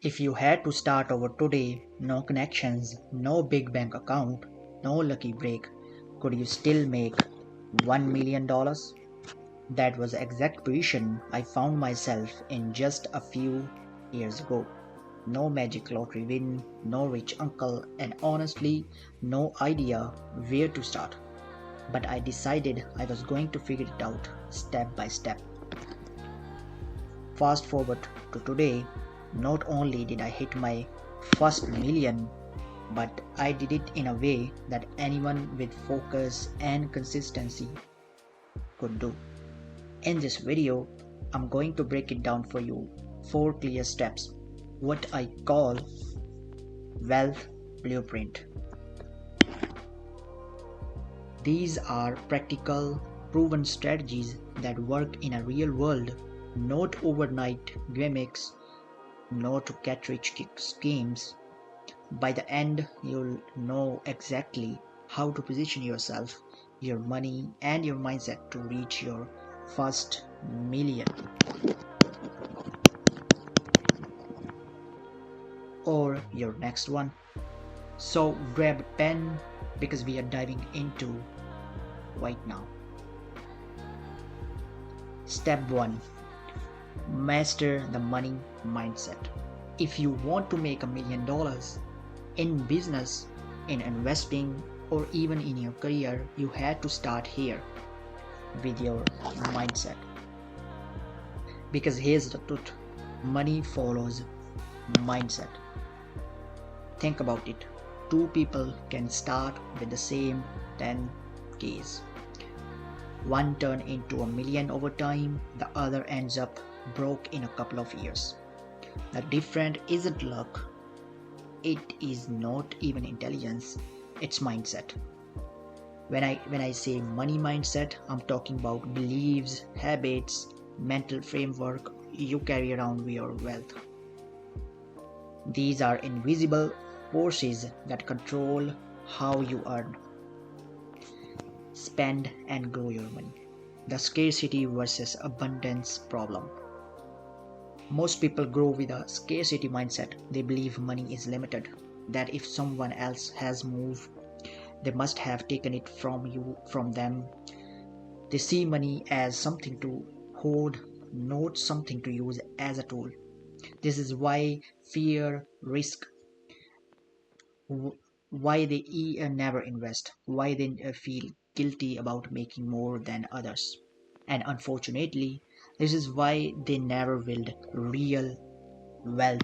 If you had to start over today, no connections, no big bank account, no lucky break, could you still make $1 million? That was the exact position I found myself in just a few years ago. No magic lottery win, no rich uncle, and honestly, no idea where to start. But I decided I was going to figure it out step by step. Fast forward to today, not only did I hit my first million, but I did it in a way that anyone with focus and consistency could do. In this video, I'm going to break it down for you. 4 clear steps, what I call wealth blueprint. These are practical, proven strategies that work in a real world, not overnight gimmicks, not get rich schemes. By the end, you'll know exactly how to position yourself, your money, and your mindset to reach your first million or your next one. So grab a pen because we are diving into right now. Step 1. Master the money mindset. If you want to make $1 million in business, in investing, or even in your career, you had to start here with your mindset. Because here's the truth, money follows mindset. Think about it. 2 people can start with the same 10Ks. One turn into $1 million over time, the other ends up broke in a couple of years. The difference isn't luck. It is not even intelligence. It's mindset. When I say money mindset, I'm talking about beliefs, habits, mental framework you carry around with your wealth. These are invisible forces that control how you earn, spend, and grow your money. The scarcity versus abundance problem. Most people grow with a scarcity mindset. They believe money is limited, that if someone else has moved, they must have taken it from them. They see money as something to hoard, not something to use as a tool. This is why fear, risk, why they never invest, why they feel guilty about making more than others. And unfortunately, this is why they never build real wealth.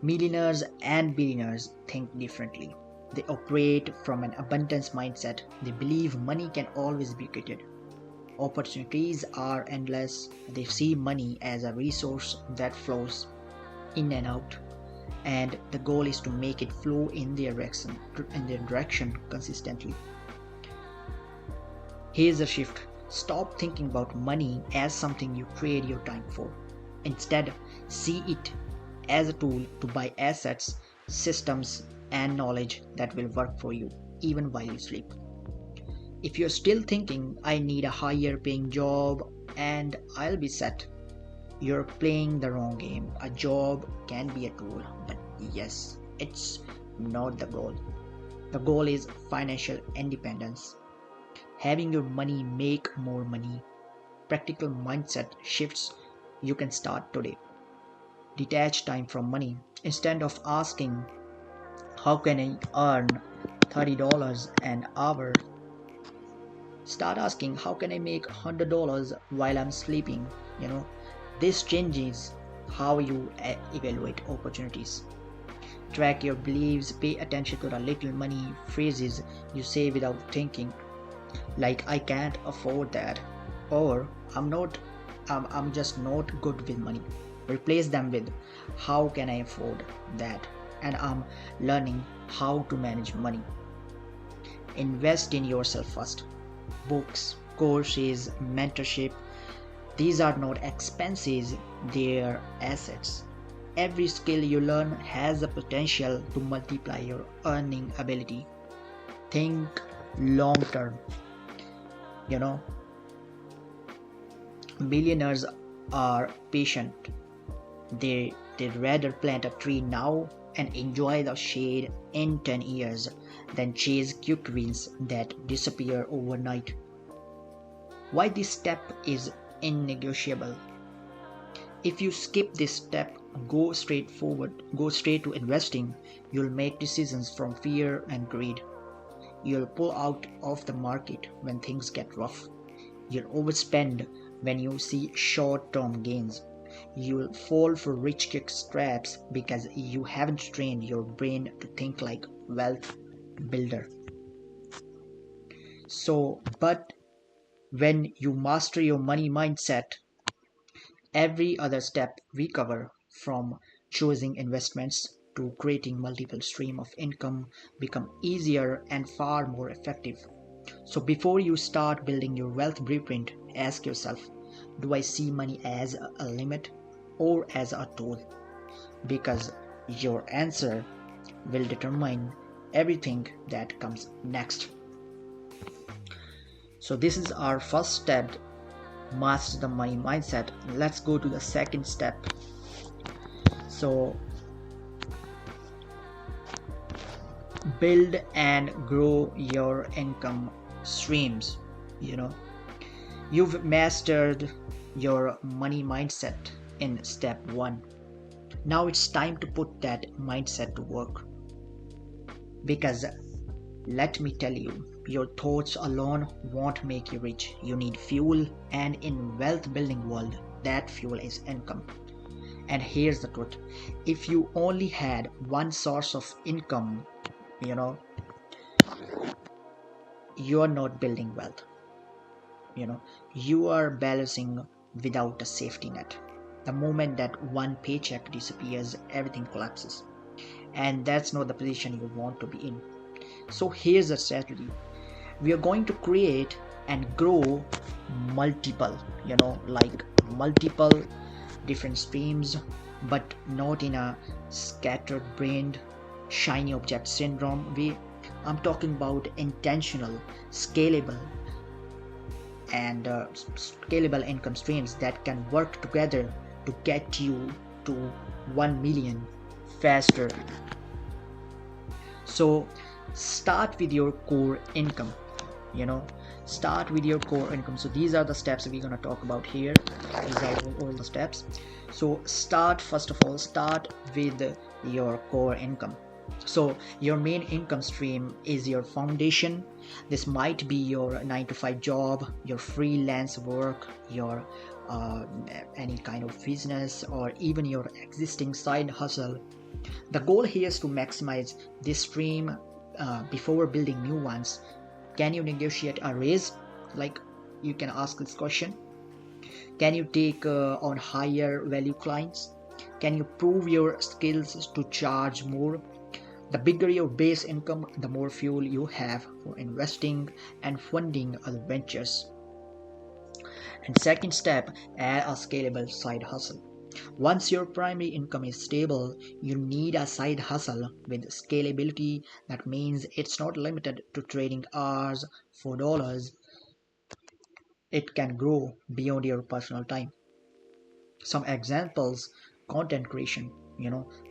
Millionaires and billionaires think differently. They operate from an abundance mindset. They believe money can always be created. Opportunities are endless. They see money as a resource that flows in and out, and the goal is to make it flow in their direction consistently. Here's a shift. Stop thinking about money as something you trade your time for. Instead, see it as a tool to buy assets, systems, and knowledge that will work for you even while you sleep. If you're still thinking, I need a higher paying job and I'll be set, you're playing the wrong game. A job can be a tool, but yes, it's not the goal. The goal is financial independence. Having your money make more money. Practical mindset shifts you can start today. Detach time from money. Instead of asking, how can I earn $30 an hour? Start asking, how can I make $100 while I'm sleeping? This changes how you evaluate opportunities. Track your beliefs, pay attention to the little money phrases you say without thinking, like I can't afford that, or I'm just not good with money. Replace them with, how can I afford that, and I'm learning how to manage money. Invest in yourself first. Books, courses, mentorship, these are not expenses, they are assets. Every skill you learn has the potential to multiply your earning ability. Think long term. Billionaires are patient. They'd rather plant a tree now and enjoy the shade in 10 years than chase quick wins that disappear overnight. Why this step is innegotiable? If you skip this step, go straight to investing, you'll make decisions from fear and greed. You'll pull out of the market when things get rough. You'll overspend when you see short term gains. You'll fall for rich kick traps because you haven't trained your brain to think like wealth builder. But when you master your money mindset, every other step we cover, from choosing investments to creating multiple stream of income, become easier and far more effective. So before you start building your wealth blueprint, ask yourself, do I see money as a limit or as a tool? Because your answer will determine everything that comes next. So this is our first step, master the money mindset. Let's go to the second step. So build and grow your income streams. You know, you've mastered your money mindset in step 1. Now it's time to put that mindset to work. Because let me tell you, your thoughts alone won't make you rich. You need fuel, and in wealth building world, that fuel is income. And here's the truth. If you only had one source of income, you know, you are not building wealth. You are balancing without a safety net. The moment that one paycheck disappears, everything collapses. And that's not the position you want to be in. So here's the strategy. We are going to create and grow multiple, multiple different streams, but not in a scattered brained shiny object syndrome way. I'm talking about intentional, scalable, and scalable income streams that can work together to get you to 1 million faster. So start with your core income. Start with your core income. So these are the steps we're going to talk about here. These are all the steps. So first of all, start with your core income. So your main income stream is your foundation. This might be your 9 to 5 job, your freelance work, your any kind of business, or even your existing side hustle. The goal here is to maximize this stream before building new ones. Can you negotiate a raise? Like, you can ask this question. Can you take on higher value clients? Can you prove your skills to charge more? The bigger your base income, the more fuel you have for investing and funding other ventures. And second step, add a scalable side hustle. Once your primary income is stable, you need a side hustle with scalability. That means it's not limited to trading hours for dollars. It can grow beyond your personal time. Some examples: content creation,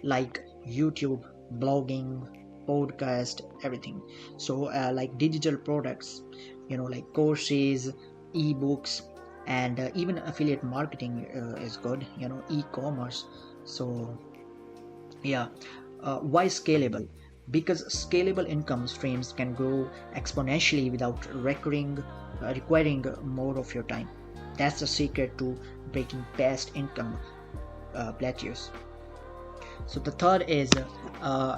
like YouTube, blogging, podcast, everything. So like digital products, like courses, ebooks, and even affiliate marketing is good, e-commerce. So yeah. Why scalable? Because scalable income streams can grow exponentially without requiring more of your time. That's the secret to breaking past income plateaus. So the third is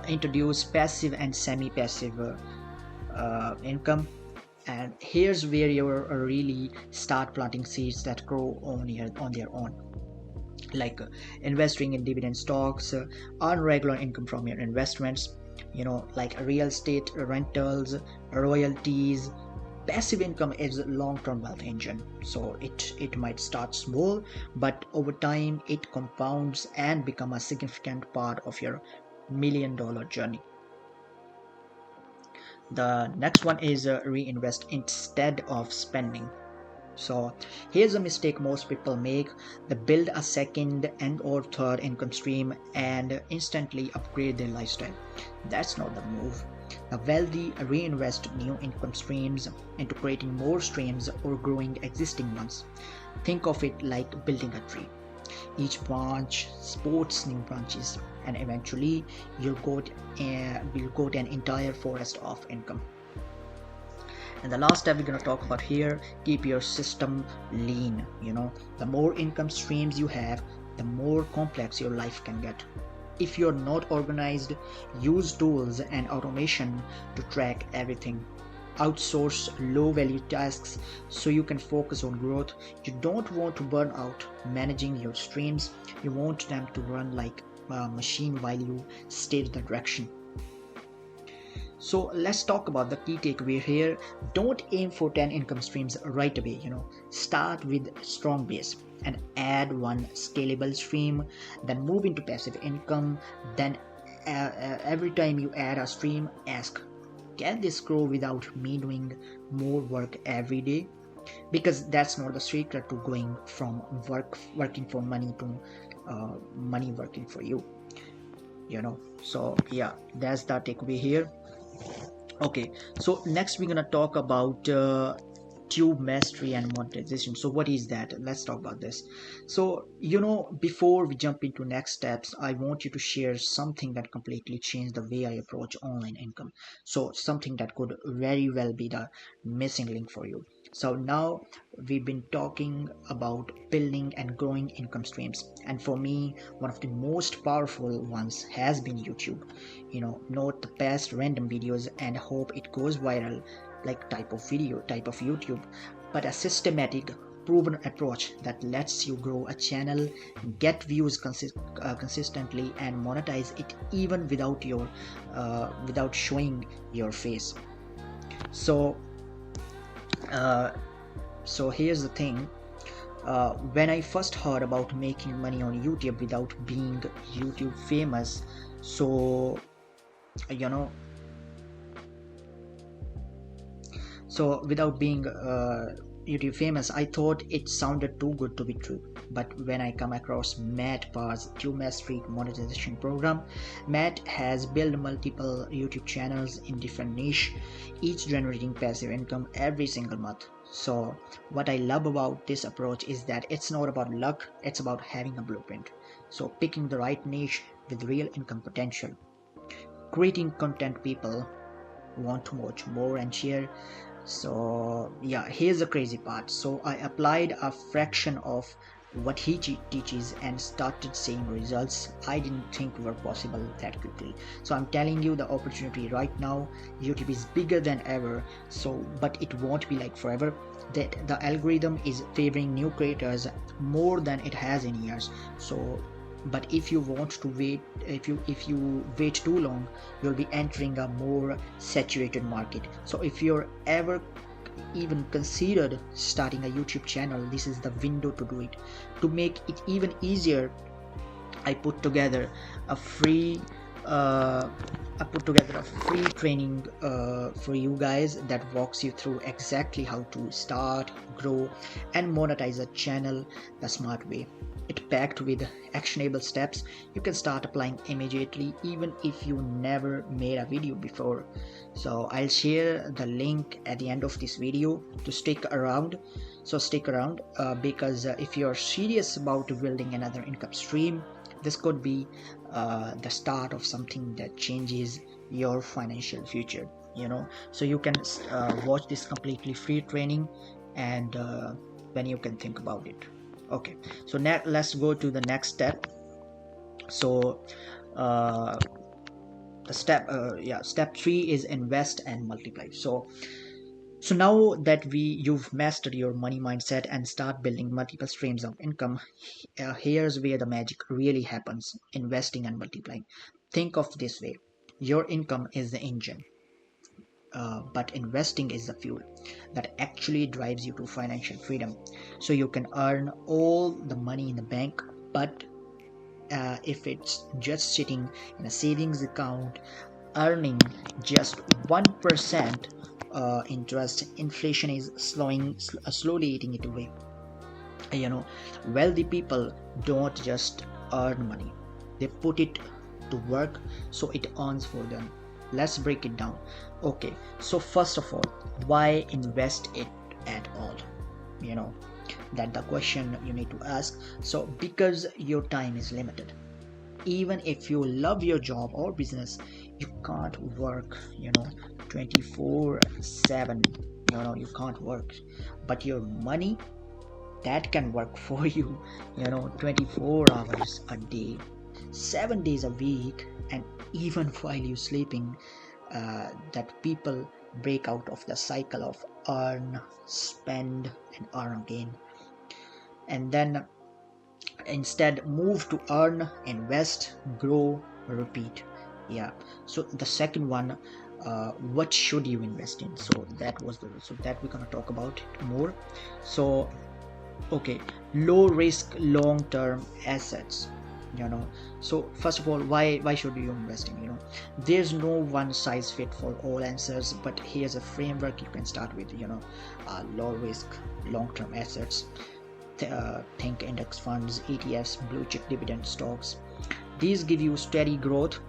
introduce passive and semi-passive income. And here's where you really start planting seeds that grow on their own. Like investing in dividend stocks, earn regular income from your investments, like real estate rentals, royalties. Passive income is a long-term wealth engine. So it might start small, but over time it compounds and become a significant part of your $1 million journey. The next one is reinvest instead of spending. So here's a mistake most people make: they build a second and or third income stream and instantly upgrade their lifestyle. That's not the move. The wealthy reinvest new income streams into creating more streams or growing existing ones. Think of it like building a tree. Each branch supports new branches, and eventually will got an entire forest of income. And the last step we're going to talk about here: keep your system lean. The more income streams you have, the more complex your life can get. If you're not organized, use tools and automation to track everything. Outsource low value tasks so you can focus on growth. You don't want to burn out managing your streams. You want them to run like a machine while you steer the direction. So let's talk about the key takeaway here. Don't aim for 10 income streams right away. Start with strong base and add one scalable stream, then move into passive income. Then every time you add a stream, ask, can this grow without me doing more work every day? Because that's not the secret to going from working for money to money working for you. So yeah, that's the takeaway here. Okay, so next we're gonna talk about tube mastery and monetization. So what is that? Let's talk about this. So before we jump into next steps, I want you to share something that completely changed the way I approach online income. So something that could very well be the missing link for you. So now we've been talking about building and growing income streams, and for me, one of the most powerful ones has been YouTube. Not the past random videos and hope it goes viral like type of YouTube, but a systematic, proven approach that lets you grow a channel, get views consistently, and monetize it even without showing your face. So here's the thing. When I first heard about making money on YouTube without being YouTube famous, so you know so without being YouTube famous, I thought it sounded too good to be true. But when I come across Matt Parr's Tube Mastery monetization program, Matt has built multiple YouTube channels in different niche, each generating passive income every single month. So what I love about this approach is that it's not about luck, it's about having a blueprint. So picking the right niche with real income potential, creating content people want to watch more and share. So yeah, here's the crazy part. So I applied a fraction of what he teaches and started seeing results I didn't think were possible that quickly. So I'm telling you, the opportunity right now, YouTube is bigger than ever. So but it won't be like forever. That the algorithm is favoring new creators more than it has in years. So but if you want to wait, if you wait too long, you'll be entering a more saturated market. So if you're ever even considered starting a YouTube channel, this is the window to do it. To make it even easier, I put together a free training for you guys that walks you through exactly how to start, grow, and monetize a channel the smart way. It's packed with actionable steps you can start applying immediately, even if you never made a video before. So I'll share the link at the end of this video to stick around. So stick around because if you're serious about building another income stream, this could be the start of something that changes your financial future. So you can watch this completely free training, and then you can think about it. Okay, so now let's go to the next step. So the step 3 is invest and multiply. So now that you've mastered your money mindset and start building multiple streams of income, here's where the magic really happens: investing and multiplying. Think of this way: your income is the engine, but investing is the fuel that actually drives you to financial freedom. So you can earn all the money in the bank, but if it's just sitting in a savings account earning just 1% interest, inflation is slowly eating it away. You know, wealthy people don't just earn money, they put it to work so it earns for them. Let's break it down. Okay, so first of all, why invest it at all? You know, that the question you need to ask. So because your time is limited. Even if you love your job or business, you can't work, 24/7. You can't work, but your money, that can work for you, 24 hours a day, 7 days a week. And even while you're sleeping, that people break out of the cycle of earn, spend, and earn again, and then instead move to earn, invest, grow, repeat. Yeah. So the second one, what should you invest in? So that we're gonna talk about it more. So okay, low risk long term assets. So first of all, why should you invest in? There's no one size fit for all answers, but here's a framework you can start with. Low risk long term assets. Think index funds, ETFs, blue chip dividend stocks. These give you steady growth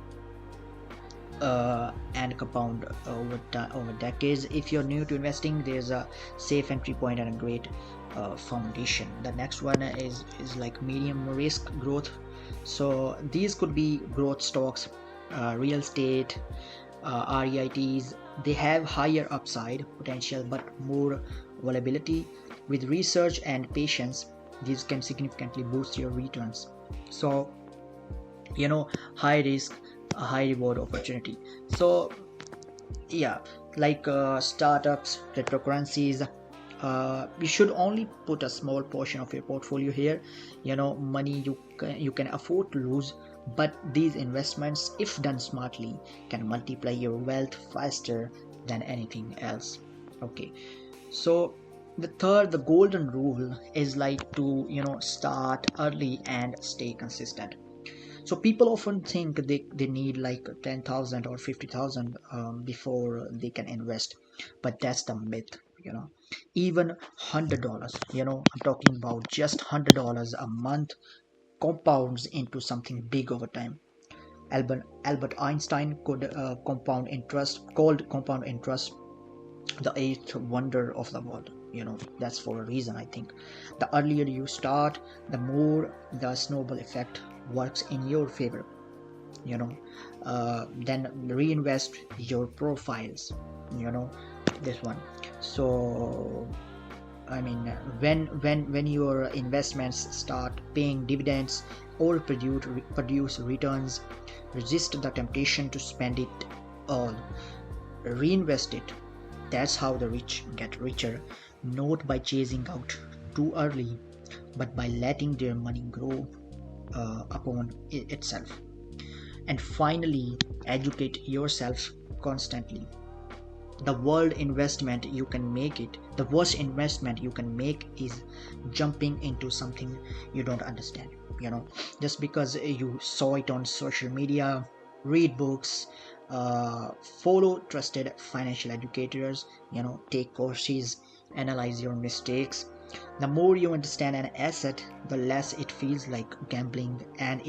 and compound over decades. If you're new to investing, there's a safe entry point and a great foundation. The next one is like medium risk growth. So these could be growth stocks, real estate, REITs. They have higher upside potential but more volatility. With research and patience, these can significantly boost your returns. So, high risk, a high reward opportunity. So, yeah, like startups, cryptocurrencies. You should only put a small portion of your portfolio here. Money you can afford to lose, but these investments, if done smartly, can multiply your wealth faster than anything else. Okay, so the golden rule is like to start early and stay consistent. So people often think they need like 10,000 or 50,000 before they can invest, but that's the myth. Even $100, I'm talking about just $100 a month, compounds into something big over time. Albert Einstein could called compound interest the eighth wonder of the world. That's for a reason. I think the earlier you start, the more the snowball effect works in your favor. Then reinvest your profiles. This one. So I mean, when your investments start paying dividends or produce returns, resist the temptation to spend it all. Reinvest it. That's how the rich get richer, not by chasing out too early, but by letting their money grow upon itself. And finally, educate yourself constantly. The worst investment you can make is jumping into something you don't understand. Just because you saw it on social media. Read books, follow trusted financial educators, take courses, analyze your mistakes. The more you understand an asset, the less it feels like gambling, and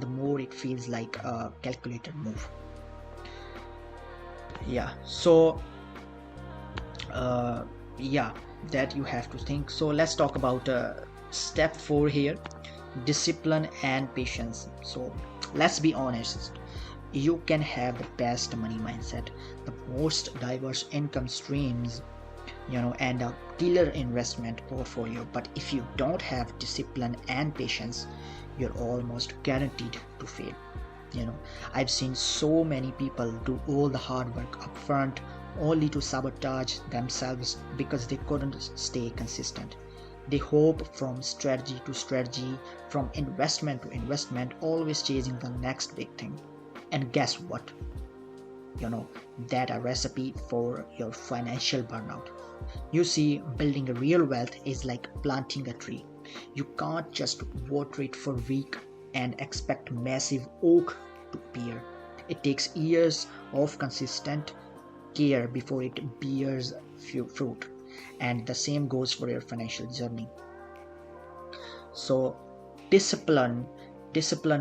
the more it feels like a calculated move. Yeah. So uh, yeah, that you have to think. So let's talk about step 4 here: discipline and patience. So let's be honest, you can have the best money mindset, the most diverse income streams, and a killer investment portfolio, but if you don't have discipline and patience, you're almost guaranteed to fail. you know I've seen so many people do all the hard work up front only to sabotage themselves because they couldn't stay consistent. They hope from strategy to strategy, from investment to investment, always chasing the next big thing. And guess what? you know that a recipe for your financial burnout. You see, building a real wealth is like planting a tree. You can't just water it for a week and expect massive oak to appear. It takes years of consistent care before it bears fruit, and the same goes for your financial journey. So discipline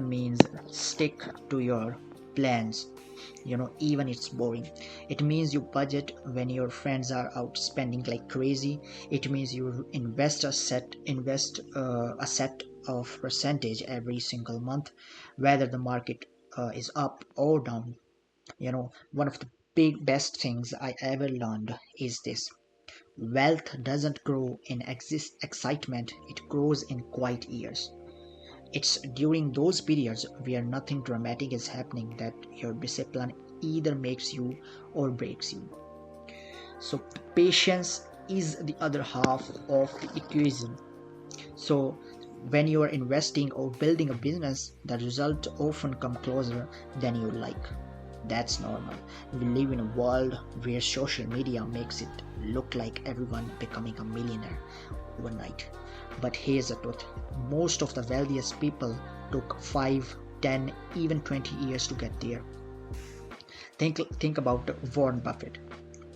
means stick to your plans, even it's boring. It means you budget when your friends are out spending like crazy. It means you invest a set of percentage every single month, whether the market is up or down. One of the best things I ever learned is this: wealth doesn't grow in excitement, it grows in quiet years. It's during those periods where nothing dramatic is happening that your discipline either makes you or breaks you. So, patience is the other half of the equation. So, when you are investing or building a business, the result often come closer than you like. That's normal. We live in a world where social media makes it look like everyone becoming a millionaire overnight. But here's the truth: most of the wealthiest people took 5, 10, even 20 years to get there. Think about Warren Buffett.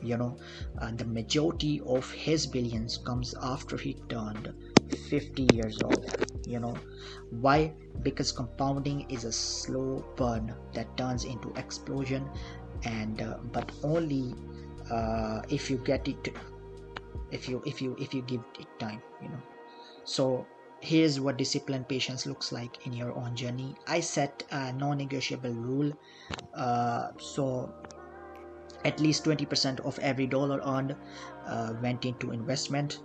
The majority of his billions comes after he turned 50 years old. You know why? Because compounding is a slow burn that turns into explosion, and but only if you get it, if you give it time. So here's what disciplined patience looks like in your own journey. I set a non-negotiable rule. So at least 20% of every dollar earned went into investment.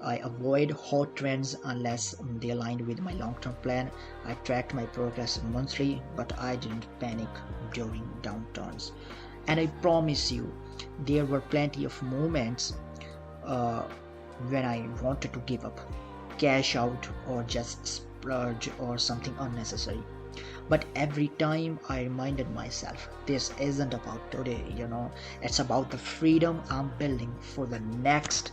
I avoid hot trends unless they aligned with my long-term plan. I tracked my progress monthly, but I didn't panic during downturns. And I promise you, there were plenty of moments uh, when I wanted to give up, cash out, or just splurge or something unnecessary. But every time I reminded myself, this isn't about today, it's about the freedom I'm building for the next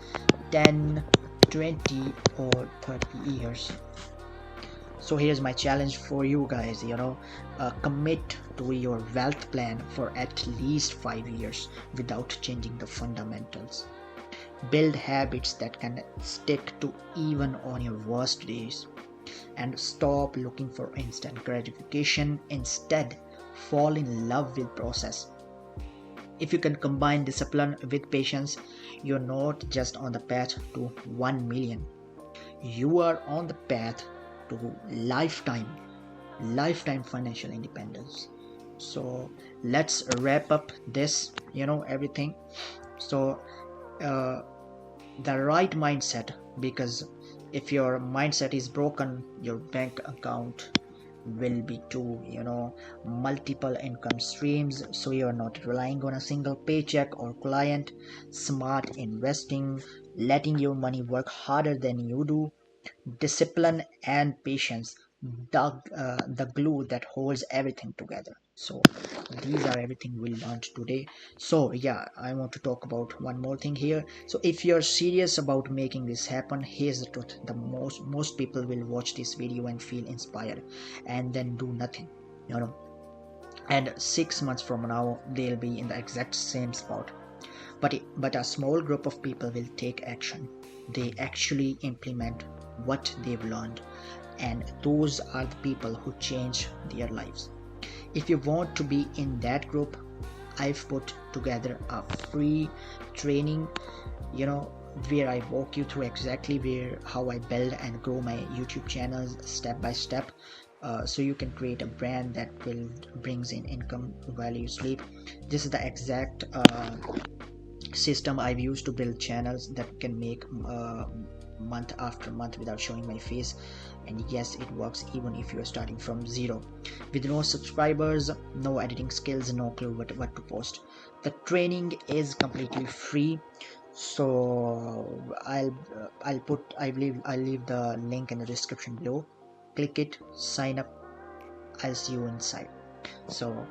10, 20, or 30 years. So here's my challenge for you guys, commit to your wealth plan for at least 5 years without changing the fundamentals. Build habits that can stick to even on your worst days, and stop looking for instant gratification. Instead, fall in love with process. If you can combine discipline with patience, you're not just on the path to 1 million. You are on the path to lifetime financial independence. So let's wrap up this, everything. So uh, the right mindset, because if your mindset is broken, your bank account will be too. Multiple income streams, so you're not relying on a single paycheck or client. Smart investing, letting your money work harder than you do. Discipline and patience, the glue that holds everything together. So these are everything we learned today. So yeah, I want to talk about one more thing here. So if you're serious about making this happen, here's the truth: the most people will watch this video and feel inspired and then do nothing, you know and 6 months from now they'll be in the exact same spot. But a small group of people will take action. They actually implement what they've learned, and those are the people who change their lives. If you want to be in that group, I've put together a free training, you know, where I walk you through exactly how I build and grow my YouTube channels step by step. So you can create a brand that brings in income while you sleep. This is the exact system I've used to build channels that can make month after month without showing my face. And yes, it works even if you're starting from zero, with no subscribers, no editing skills, no clue what to post. The training is completely free. So I'll leave the link in the description below. Click it, sign up. I'll see you inside. So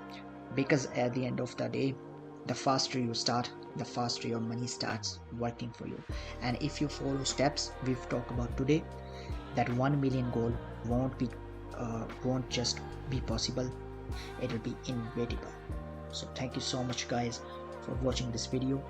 because at the end of the day, the faster you start, the faster your money starts working for you. And if you follow steps we've talked about today, that 1 million goal won't just be possible, it will be inevitable. So thank you so much guys for watching this video.